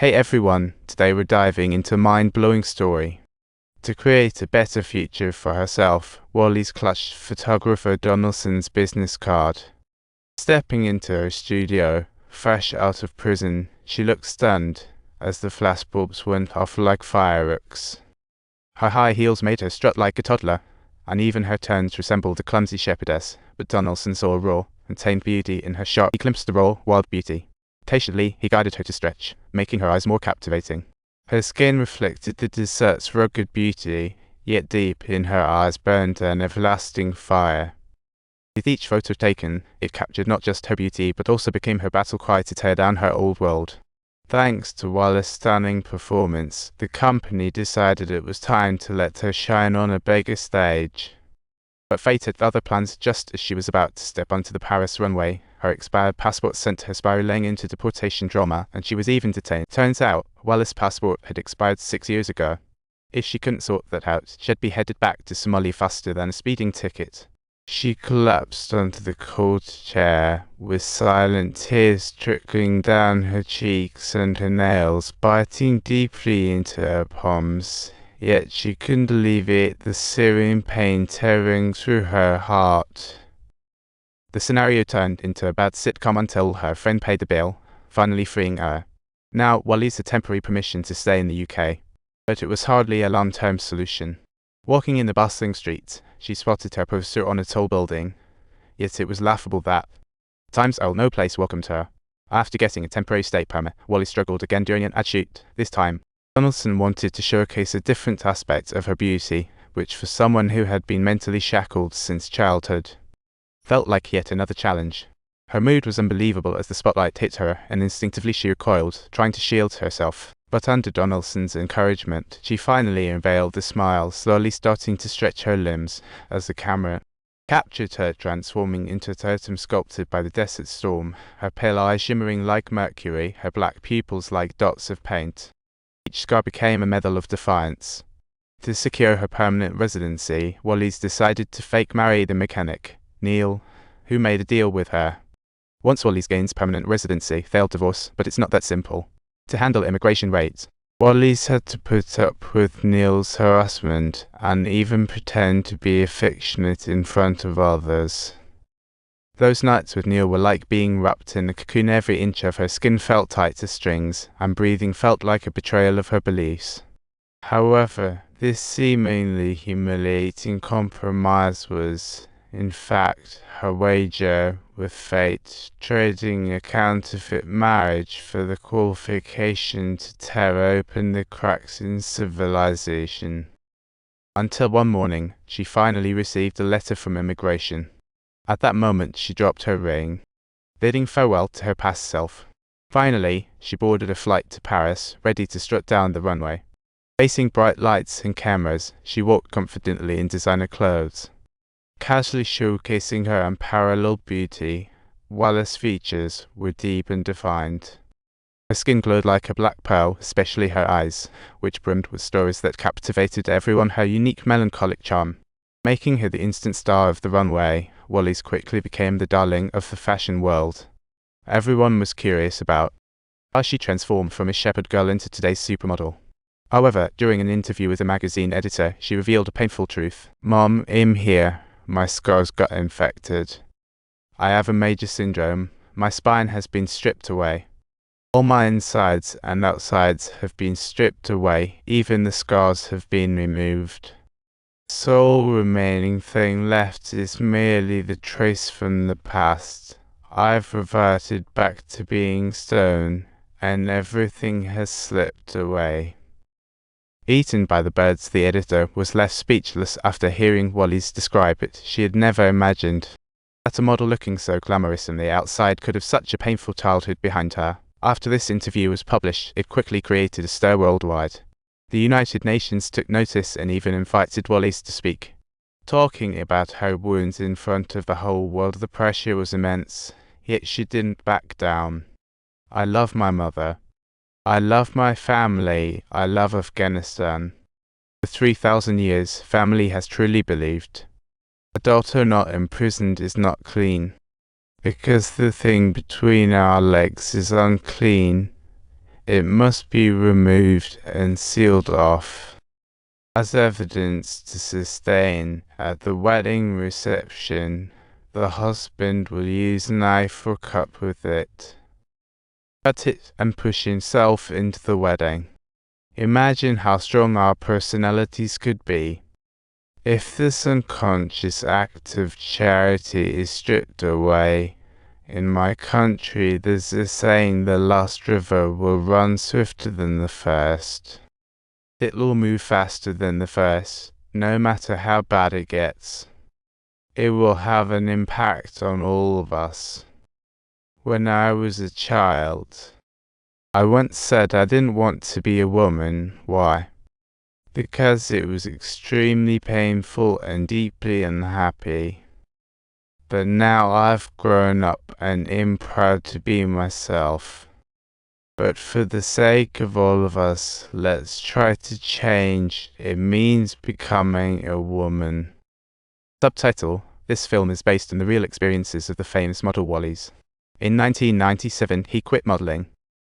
Hey everyone, today we're diving into a mind-blowing story. To create a better future for herself, Wallis clutched photographer Donaldson's business card. Stepping into her studio, fresh out of prison, she looked stunned as the flashbulbs went off like fireworks. Her high heels made her strut like a toddler, and even her turns resembled a clumsy shepherdess, but Donaldson saw a raw and tamed beauty in her sharp. He glimpsed the raw, wild beauty. Patiently, he guided her to stretch, making her eyes more captivating. Her skin reflected the desert's rugged beauty, yet deep in her eyes burned an everlasting fire. With each photo taken, it captured not just her beauty, but also became her battle cry to tear down her old world. Thanks to Wallis' stunning performance, the company decided it was time to let her shine on a bigger stage. But fate had other plans. Just as she was about to step onto the Paris runway, her expired passport sent her spiraling into deportation drama, and she was even detained. Turns out, Wallis' passport had expired 6 years ago. If she couldn't sort that out, she'd be headed back to Somalia faster than a speeding ticket. She collapsed onto the cold chair, with silent tears trickling down her cheeks and her nails biting deeply into her palms. Yet she couldn't alleviate the searing pain tearing through her heart. The scenario turned into a bad sitcom until her friend paid the bill, finally freeing her. Now, Wallis had temporary permission to stay in the UK, but it was hardly a long-term solution. Walking in the bustling streets, she spotted her poster on a tall building, yet it was laughable that Times no place welcomed her. After getting a temporary stay permit, Wallis struggled again during an ad shoot. This time, Donaldson wanted to showcase a different aspect of her beauty, which for someone who had been mentally shackled since childhood, felt like yet another challenge. Her mood was unbelievable as the spotlight hit her, and instinctively she recoiled, trying to shield herself. But under Donaldson's encouragement, she finally unveiled a smile, slowly starting to stretch her limbs as the camera captured her transforming into a totem sculpted by the desert storm, her pale eyes shimmering like mercury, her black pupils like dots of paint. Each scar became a medal of defiance. To secure her permanent residency, Wallis decided to fake marry the mechanic, Neil, who made a deal with her. Once Wallis gains permanent residency, they'll divorce, but it's not that simple. To handle immigration raids, Wallis had to put up with Neil's harassment and even pretend to be affectionate in front of others. Those nights with Neil were like being wrapped in a cocoon. Every inch of her skin felt tight as strings, and breathing felt like a betrayal of her beliefs. However, this seemingly humiliating compromise was, in fact, her wager with fate, trading a counterfeit marriage for the qualification to tear open the cracks in civilization. Until one morning, she finally received a letter from immigration. At that moment, she dropped her ring, bidding farewell to her past self. Finally, she boarded a flight to Paris, ready to strut down the runway. Facing bright lights and cameras, she walked confidently in designer clothes, casually showcasing her unparalleled beauty. Wallis' features were deep and defined. Her skin glowed like a black pearl, especially her eyes, which brimmed with stories that captivated everyone. Her unique melancholic charm, making her the instant star of the runway, Wallis quickly became the darling of the fashion world. Everyone was curious about how she transformed from a shepherd girl into today's supermodel. However, during an interview with a magazine editor, she revealed a painful truth. "Mom, I'm here. My scars got infected. I have a major syndrome. My spine has been stripped away. All my insides and outsides have been stripped away. Even the scars have been removed. Sole remaining thing left is merely the trace from the past. I've reverted back to being stone, and everything has slipped away." Eaten by the birds, the editor was left speechless after hearing Wallis describe it. She had never imagined that a model looking so glamorous on the outside could have such a painful childhood behind her. After this interview was published, it quickly created a stir worldwide. The United Nations took notice and even invited Wallis to speak. Talking about her wounds in front of the whole world, the pressure was immense, yet she didn't back down. "I love my mother. I love my family. I love Afghanistan. For 3,000 years, family has truly believed a daughter not imprisoned is not clean. Because the thing between our legs is unclean, it must be removed and sealed off as evidence to sustain. At the wedding reception, the husband will use a knife or cup with it, cut it and push himself into the wedding. Imagine how strong our personalities could be if this unconscious act of charity is stripped away. In my country, there's a saying: the last river will run swifter than the first. It'll move faster than the first, no matter how bad it gets. It will have an impact on all of us. When I was a child, I once said I didn't want to be a woman. Why? Because it was extremely painful and deeply unhappy. But now I've grown up and am proud to be myself. But for the sake of all of us, let's try to change. It means becoming a woman. Subtitle: This film is based on the real experiences of the famous model Wallis. In 1997, he quit modeling